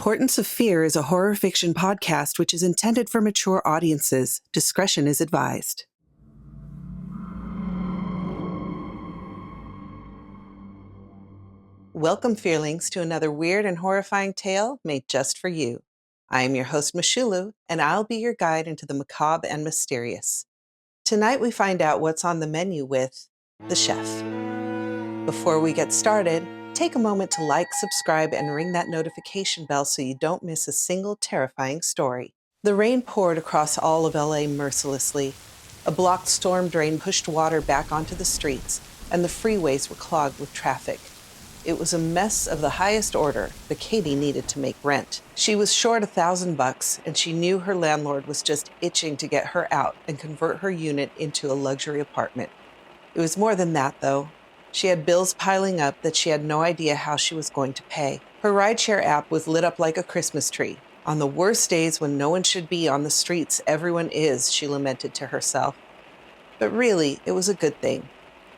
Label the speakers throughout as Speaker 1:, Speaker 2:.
Speaker 1: Portents of Fear is a horror fiction podcast which is intended for mature audiences. Discretion is advised. Welcome, Fearlings, to another weird and horrifying tale made just for you. I am your host, Michulhu, and I'll be your guide into the macabre and mysterious. Tonight we find out what's on the menu with The Chef. Before we get started, take a moment to like, subscribe, and ring that notification bell so you don't miss a single terrifying story. The rain poured across all of LA mercilessly. A blocked storm drain pushed water back onto the streets, and the freeways were clogged with traffic. It was a mess of the highest order, but Katie needed to make rent. She was short $1,000, and she knew her landlord was just itching to get her out and convert her unit into a luxury apartment. It was more than that, though. She had bills piling up that she had no idea how she was going to pay. Her rideshare app was lit up like a Christmas tree. On the worst days when no one should be on the streets, everyone is, she lamented to herself. But really, it was a good thing.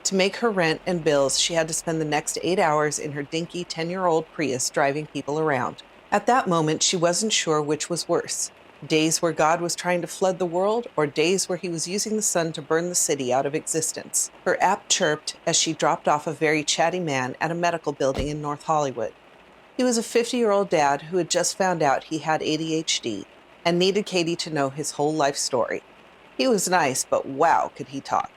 Speaker 1: To make her rent and bills, she had to spend the next 8 hours in her dinky 10-year-old Prius driving people around. At that moment, she wasn't sure which was worse. Days where God was trying to flood the world, or days where he was using the sun to burn the city out of existence. Her app chirped as she dropped off a very chatty man at a medical building in North Hollywood. He was a 50-year-old dad who had just found out he had ADHD and needed Katie to know his whole life story. He was nice, but wow, could he talk.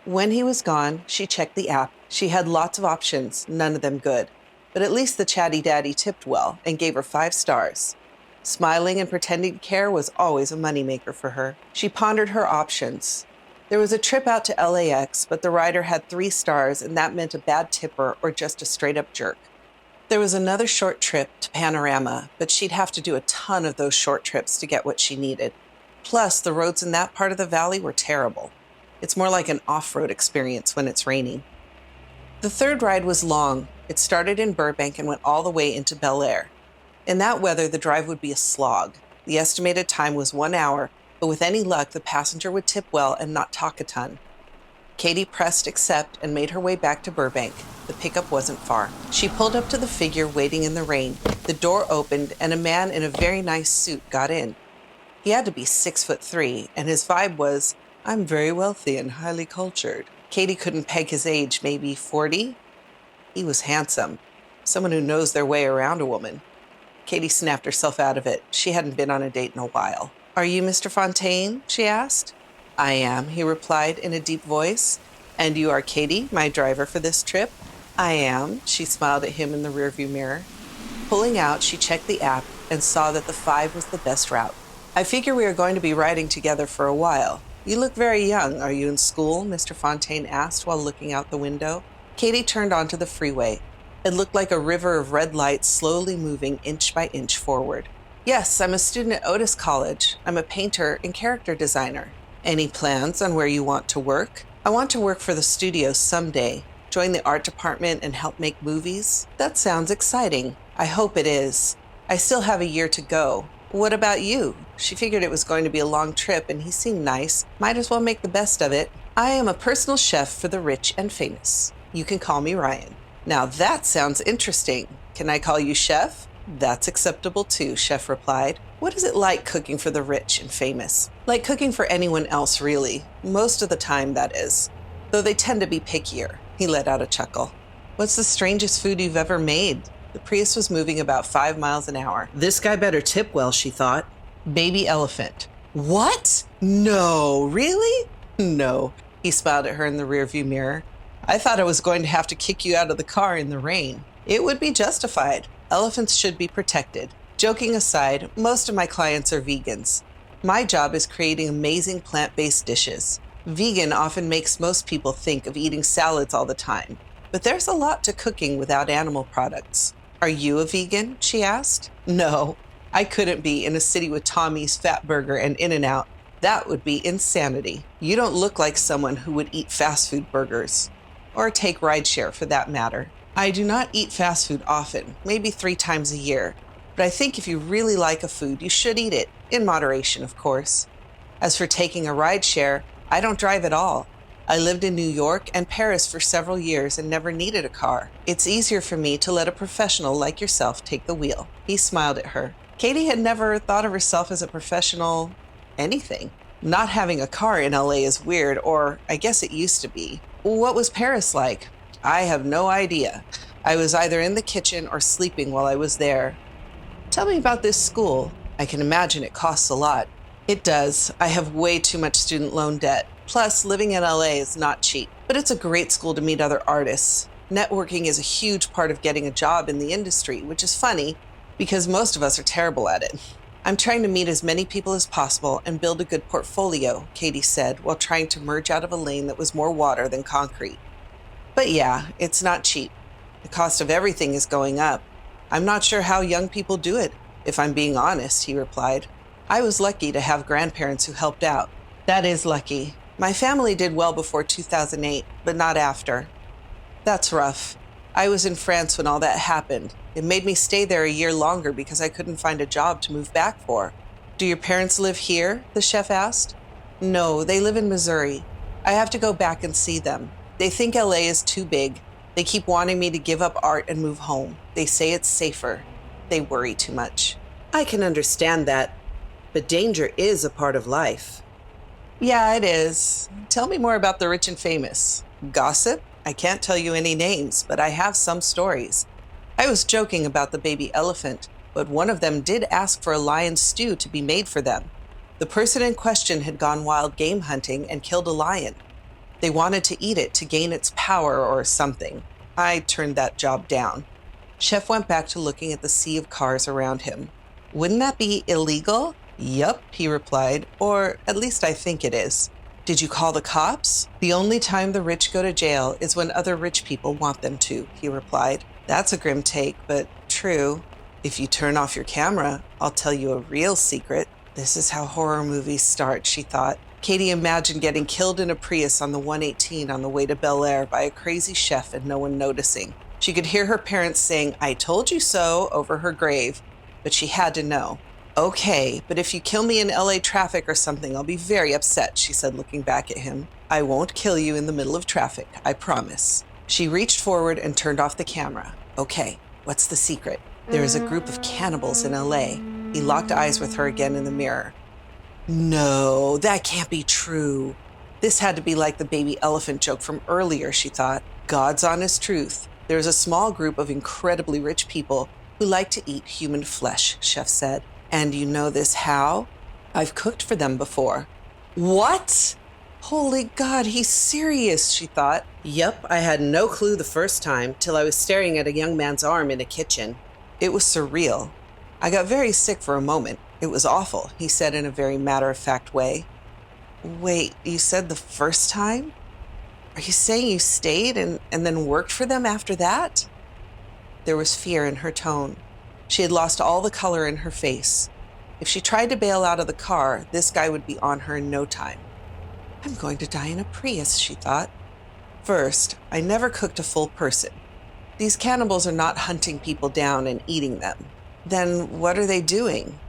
Speaker 1: When he was gone, she checked the app. She had lots of options, none of them good. But at least the chatty daddy tipped well and gave her 5 stars. Smiling and pretending to care was always a moneymaker for her. She pondered her options. There was a trip out to LAX, but the rider had 3 stars, and that meant a bad tipper or just a straight-up jerk. There was another short trip to Panorama, but she'd have to do a ton of those short trips to get what she needed. Plus, the roads in that part of the valley were terrible. It's more like an off-road experience when it's raining. The third ride was long. It started in Burbank and went all the way into Bel Air. In that weather, the drive would be a slog. The estimated time was 1 hour, but with any luck, the passenger would tip well and not talk a ton. Katie pressed accept and made her way back to Burbank. The pickup wasn't far. She pulled up to the figure waiting in the rain. The door opened, and a man in a very nice suit got in. He had to be 6'3", and his vibe was, "I'm very wealthy and highly cultured." Katie couldn't peg his age, maybe 40? He was handsome. Someone who knows their way around a woman. Katie snapped herself out of it. She hadn't been on a date in a while. "Are you Mr. Fontaine?" she asked. "I am," he replied in a deep voice. "And you are Katie, my driver for this trip?" "I am," she smiled at him in the rearview mirror. Pulling out, she checked the app and saw that the 5 was the best route. "I figure we are going to be riding together for a while. You look very young. Are you in school?" Mr. Fontaine asked while looking out the window. Katie turned onto the freeway. It looked like a river of red lights slowly moving inch by inch forward. "Yes, I'm a student at Otis College. I'm a painter and character designer." "Any plans on where you want to work?" "I want to work for the studio someday. Join the art department and help make movies." "That sounds exciting. I hope it is. I still have a year to go." "What about you?" She figured it was going to be a long trip, and he seemed nice. Might as well make the best of it. "I am a personal chef for the rich and famous. You can call me Ryan." "Now that sounds interesting. Can I call you Chef?" "That's acceptable too," Chef replied. "What is it like cooking for the rich and famous?" "Like cooking for anyone else, really. Most of the time, that is. Though they tend to be pickier." He let out a chuckle. "What's the strangest food you've ever made?" The Prius was moving about 5 miles an hour. This guy better tip well, she thought. "Baby elephant." "What? No, really?" "No." He smiled at her in the rearview mirror. "I thought I was going to have to kick you out of the car in the rain." "It would be justified. Elephants should be protected. Joking aside, most of my clients are vegans. My job is creating amazing plant-based dishes. Vegan often makes most people think of eating salads all the time, but there's a lot to cooking without animal products." "Are you a vegan?" she asked. "No, I couldn't be in a city with Tommy's, Fat Burger, and In-N-Out. That would be insanity. You don't look like someone who would eat fast food burgers. Or take rideshare, for that matter. I do not eat fast food often, maybe 3 times a year. But I think if you really like a food, you should eat it. In moderation, of course. As for taking a rideshare, I don't drive at all. I lived in New York and Paris for several years and never needed a car. It's easier for me to let a professional like yourself take the wheel." He smiled at her. Katie had never thought of herself as a professional anything. Not having a car in LA is weird, or I guess it used to be. What was Paris like? I have no idea. I was either in the kitchen or sleeping while I was there. Tell me about this school. I can imagine it costs a lot. It does. I have way too much student loan debt. Plus, living in LA is not cheap, but it's a great school to meet other artists. Networking is a huge part of getting a job in the industry, which is funny because most of us are terrible at it. I'm trying to meet as many people as possible and build a good portfolio, Katie said, while trying to merge out of a lane that was more water than concrete. But yeah, it's not cheap. The cost of everything is going up. I'm not sure how young people do it, if I'm being honest, he replied. I was lucky to have grandparents who helped out. That is lucky. My family did well before 2008, but not after. That's rough. I was in France when all that happened. It made me stay there a year longer because I couldn't find a job to move back for. Do your parents live here? The chef asked. No, they live in Missouri. I have to go back and see them. They think LA is too big. They keep wanting me to give up art and move home. They say it's safer. They worry too much. I can understand that, but danger is a part of life. Yeah, it is. Tell me more about the rich and famous. Gossip? I can't tell you any names, but I have some stories. I was joking about the baby elephant, but one of them did ask for a lion stew to be made for them. The person in question had gone wild game hunting and killed a lion. They wanted to eat it to gain its power or something. I turned that job down. Chef went back to looking at the sea of cars around him. Wouldn't that be illegal? Yup, he replied, or at least I think it is. Did you call the cops? The only time the rich go to jail is when other rich people want them to, he replied. That's a grim take, but true. If you turn off your camera, I'll tell you a real secret. This is how horror movies start, she thought. Katie imagined getting killed in a Prius on the 118 on the way to Bel Air by a crazy chef and no one noticing. She could hear her parents saying, "I told you so," over her grave, but she had to know. Okay, but if you kill me in LA traffic or something, I'll be very upset, she said, looking back at him. I won't kill you in the middle of traffic, I promise. She reached forward and turned off the camera. Okay, what's the secret? There is a group of cannibals in LA. He locked eyes with her again in the mirror. No, that can't be true. This had to be like the baby elephant joke from earlier, she thought. God's honest truth. There is a small group of incredibly rich people who like to eat human flesh, Chef said. And you know this how? I've cooked for them before. What? Holy God, he's serious, she thought. Yep, I had no clue the first time till I was staring at a young man's arm in a kitchen. It was surreal. I got very sick for a moment. It was awful, he said in a very matter-of-fact way. Wait, you said the first time? Are you saying you stayed and then worked for them after that? There was fear in her tone. She had lost all the color in her face. If she tried to bail out of the car, this guy would be on her in no time. I'm going to die in a Prius, she thought. First, I never cooked a full person. These cannibals are not hunting people down and eating them. Then what are they doing?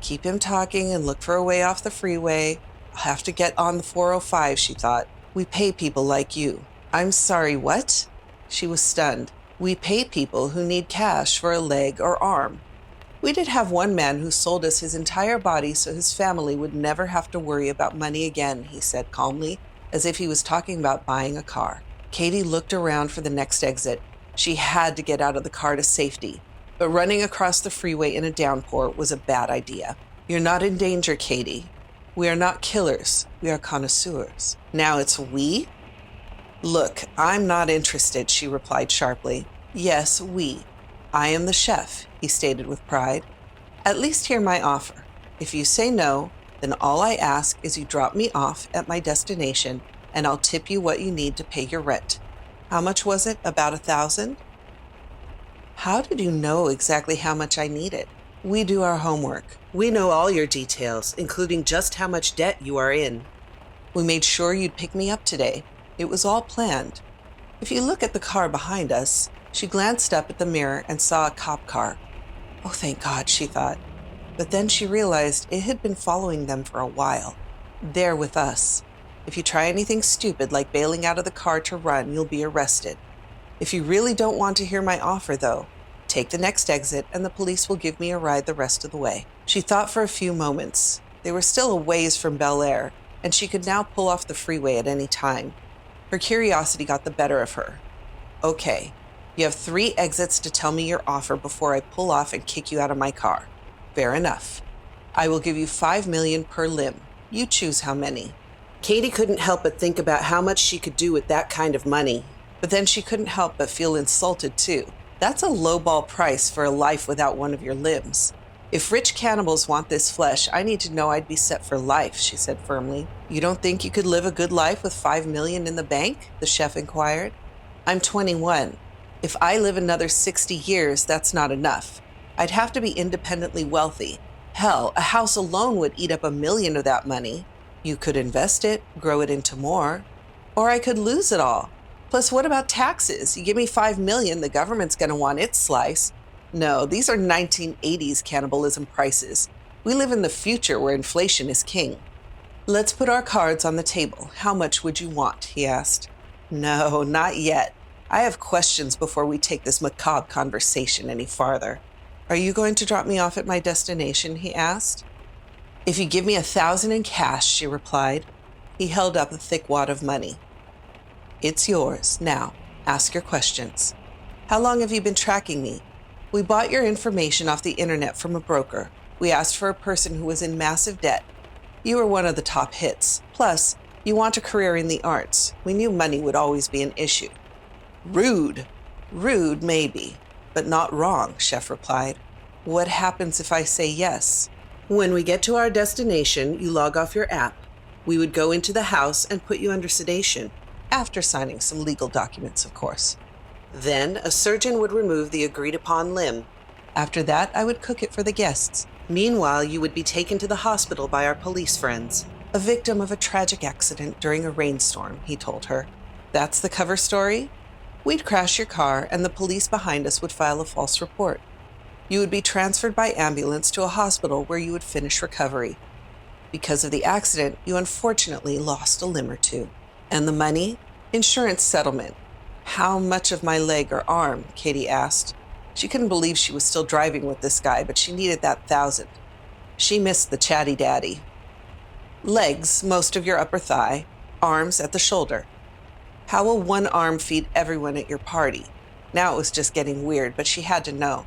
Speaker 1: Keep him talking and look for a way off the freeway. I'll have to get on the 405, she thought. We pay people like you. I'm sorry, what? She was stunned. We pay people who need cash for a leg or arm. We did have one man who sold us his entire body so his family would never have to worry about money again, he said calmly, as if he was talking about buying a car. Katie looked around for the next exit. She had to get out of the car to safety, but running across the freeway in a downpour was a bad idea. You're not in danger, Katie. We are not killers. We are connoisseurs. Now it's we? Look, I'm not interested, she replied sharply. Yes, we. I am the chef, he stated with pride. At least hear my offer. If you say no, then all I ask is you drop me off at my destination and I'll tip you what you need to pay your rent. How much was it? About 1,000? How did you know exactly how much I needed? We do our homework. We know all your details, including just how much debt you are in. We made sure you'd pick me up today. It was all planned. If you look at the car behind us, she glanced up at the mirror and saw a cop car. Oh, thank God, she thought. But then she realized it had been following them for a while. There with us. If you try anything stupid like bailing out of the car to run, you'll be arrested. If you really don't want to hear my offer, though, take the next exit and the police will give me a ride the rest of the way." She thought for a few moments. They were still a ways from Bel Air, and she could now pull off the freeway at any time. Her curiosity got the better of her. "Okay, you have 3 exits to tell me your offer before I pull off and kick you out of my car. Fair enough. I will give you $5 million per limb. You choose how many." Katie couldn't help but think about how much she could do with that kind of money. But then she couldn't help but feel insulted, too. That's a lowball price for a life without one of your limbs. "If rich cannibals want this flesh, I need to know I'd be set for life," she said firmly. "You don't think you could live a good life with $5 million in the bank?" the chef inquired. "I'm 21. If I live another 60 years, that's not enough. I'd have to be independently wealthy. Hell, a house alone would eat up $1 million of that money. You could invest it, grow it into more. Or I could lose it all. Plus, what about taxes? You give me $5 million, the government's going to want its slice. No, these are 1980s cannibalism prices. We live in the future where inflation is king." "Let's put our cards on the table. How much would you want?" he asked. "No, not yet. I have questions before we take this macabre conversation any farther." "Are you going to drop me off at my destination?" he asked. "If you give me $1,000 in cash," she replied. He held up a thick wad of money. "It's yours. Now, ask your questions. How long have you been tracking me?" "We bought your information off the internet from a broker. We asked for a person who was in massive debt. You were one of the top hits. Plus, you want a career in the arts. We knew money would always be an issue." "Rude." "Rude, maybe, but not wrong," Chef replied. "What happens if I say yes?" "When we get to our destination, you log off your app. We would go into the house and put you under sedation, after signing some legal documents, of course. Then a surgeon would remove the agreed-upon limb. After that, I would cook it for the guests. Meanwhile, you would be taken to the hospital by our police friends, a victim of a tragic accident during a rainstorm," he told her. "That's the cover story? We'd crash your car, and the police behind us would file a false report. You would be transferred by ambulance to a hospital where you would finish recovery. Because of the accident, you unfortunately lost a limb or two. And the money? Insurance settlement." "How much of my leg or arm?" Katie asked. She couldn't believe she was still driving with this guy, but she needed that 1,000. She missed the chatty daddy. "Legs, most of your upper thigh. Arms at the shoulder." "How will one arm feed everyone at your party?" Now it was just getting weird, but she had to know.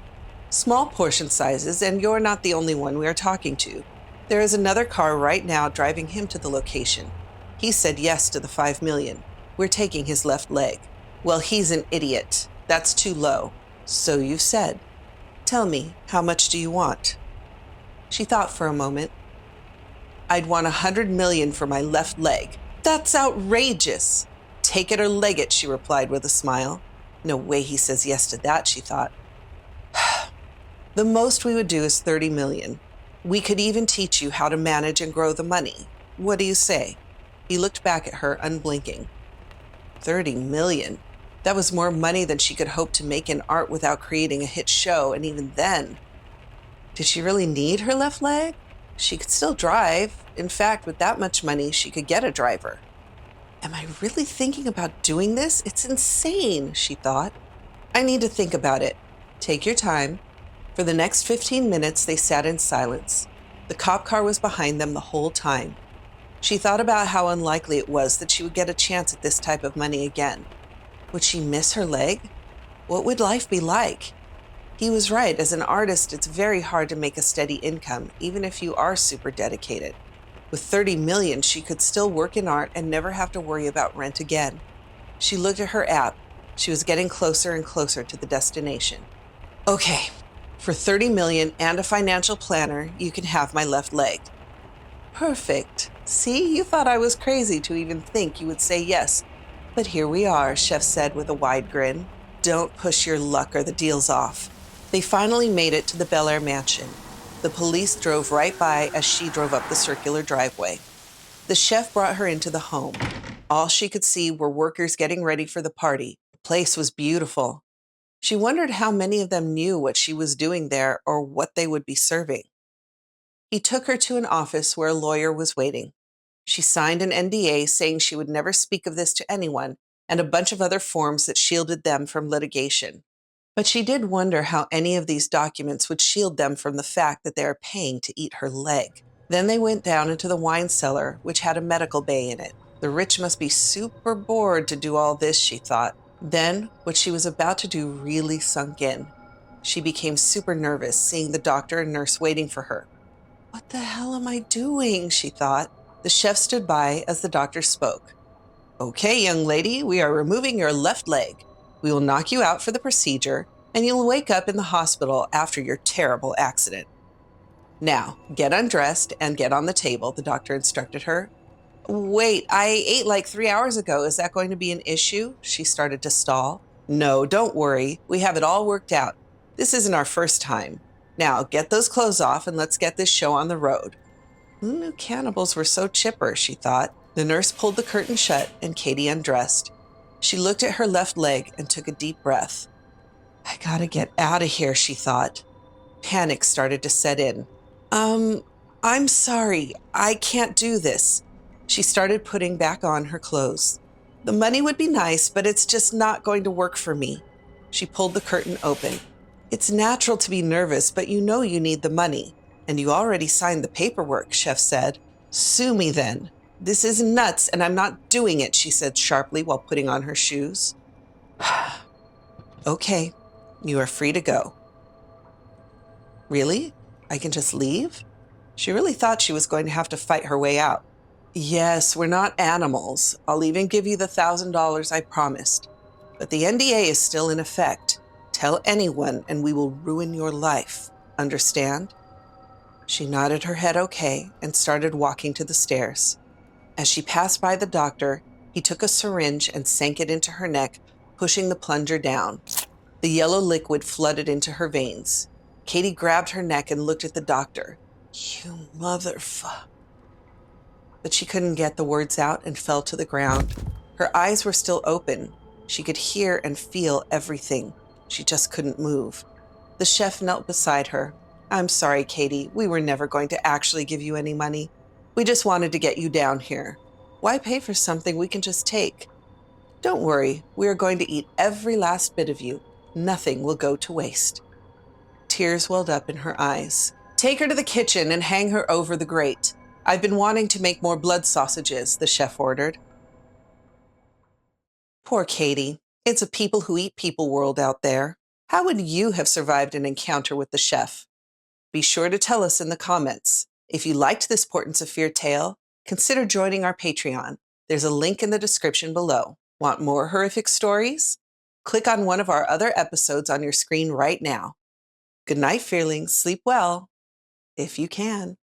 Speaker 1: "Small portion sizes, and you're not the only one we are talking to. There is another car right now driving him to the location. He said yes to the $5 million. We're taking his left leg." "Well, he's an idiot. That's too low." "So you said. Tell me, how much do you want?" She thought for a moment. "I'd want $100 million for my left leg." "That's outrageous." "Take it or leg it," she replied with a smile. No way he says yes to that, she thought. "The most we would do is $30 million. We could even teach you how to manage and grow the money. What do you say?" He looked back at her, unblinking. $30 million. That was more money than she could hope to make in art without creating a hit show, and even then. Did she really need her left leg? She could still drive. In fact, with that much money, she could get a driver. Am I really thinking about doing this? It's insane, she thought. I need to think about it. Take your time. For the next 15 minutes, they sat in silence. The cop car was behind them the whole time. She thought about how unlikely it was that she would get a chance at this type of money again. Would she miss her leg? What would life be like? He was right. As an artist, it's very hard to make a steady income, even if you are super dedicated. With $30 million, she could still work in art and never have to worry about rent again. She looked at her app. She was getting closer and closer to the destination. Okay, for $30 million and a financial planner, you can have my left leg. Perfect. See, you thought I was crazy to even think you would say yes. But here we are, Chef said with a wide grin. Don't push your luck or the deal's off. They finally made it to the Bel Air mansion. The police drove right by as she drove up the circular driveway. The chef brought her into the home. All she could see were workers getting ready for the party. The place was beautiful. She wondered how many of them knew what she was doing there or what they would be serving. He took her to an office where a lawyer was waiting. She signed an NDA saying she would never speak of this to anyone, and a bunch of other forms that shielded them from litigation. But she did wonder how any of these documents would shield them from the fact that they are paying to eat her leg. Then they went down into the wine cellar, which had a medical bay in it. The rich must be super bored to do all this, she thought. Then, what she was about to do really sunk in. She became super nervous, seeing the doctor and nurse waiting for her. What the hell am I doing? She thought. The chef stood by as the doctor spoke. Okay, young lady, we are removing your left leg. We will knock you out for the procedure, and you'll wake up in the hospital after your terrible accident. Now, get undressed and get on the table, the doctor instructed her. Wait, I ate like 3 hours ago. Is that going to be an issue? She started to stall. No, don't worry. We have it all worked out. This isn't our first time. Now, get those clothes off and let's get this show on the road. Who knew cannibals were so chipper, she thought. The nurse pulled the curtain shut and Katie undressed. She looked at her left leg and took a deep breath. I gotta get out of here, she thought. Panic started to set in. I'm sorry. I can't do this. She started putting back on her clothes. The money would be nice, but it's just not going to work for me. She pulled the curtain open. It's natural to be nervous, but you know you need the money. And you already signed the paperwork, Chef said. Sue me then. This is nuts, and I'm not doing it, she said sharply while putting on her shoes. Okay, you are free to go. Really? I can just leave? She really thought she was going to have to fight her way out. Yes, we're not animals. I'll even give you the $1,000 I promised. But the NDA is still in effect. Tell anyone and we will ruin your life. Understand? She nodded her head okay and started walking to the stairs. As she passed by the doctor, he took a syringe and sank it into her neck, pushing the plunger down. The yellow liquid flooded into her veins. Katie grabbed her neck and looked at the doctor. You motherfucker. But she couldn't get the words out and fell to the ground. Her eyes were still open. She could hear and feel everything. She just couldn't move. The chef knelt beside her. I'm sorry, Katie. We were never going to actually give you any money. We just wanted to get you down here. Why pay for something we can just take? Don't worry. We are going to eat every last bit of you. Nothing will go to waste. Tears welled up in her eyes. Take her to the kitchen and hang her over the grate. I've been wanting to make more blood sausages, the chef ordered. Poor Katie. It's a people who eat people world out there. How would you have survived an encounter with the chef? Be sure to tell us in the comments. If you liked this Portents of Fear tale, consider joining our Patreon. There's a link in the description below. Want more horrific stories? Click on one of our other episodes on your screen right now. Good night, Fearlings. Sleep well, if you can.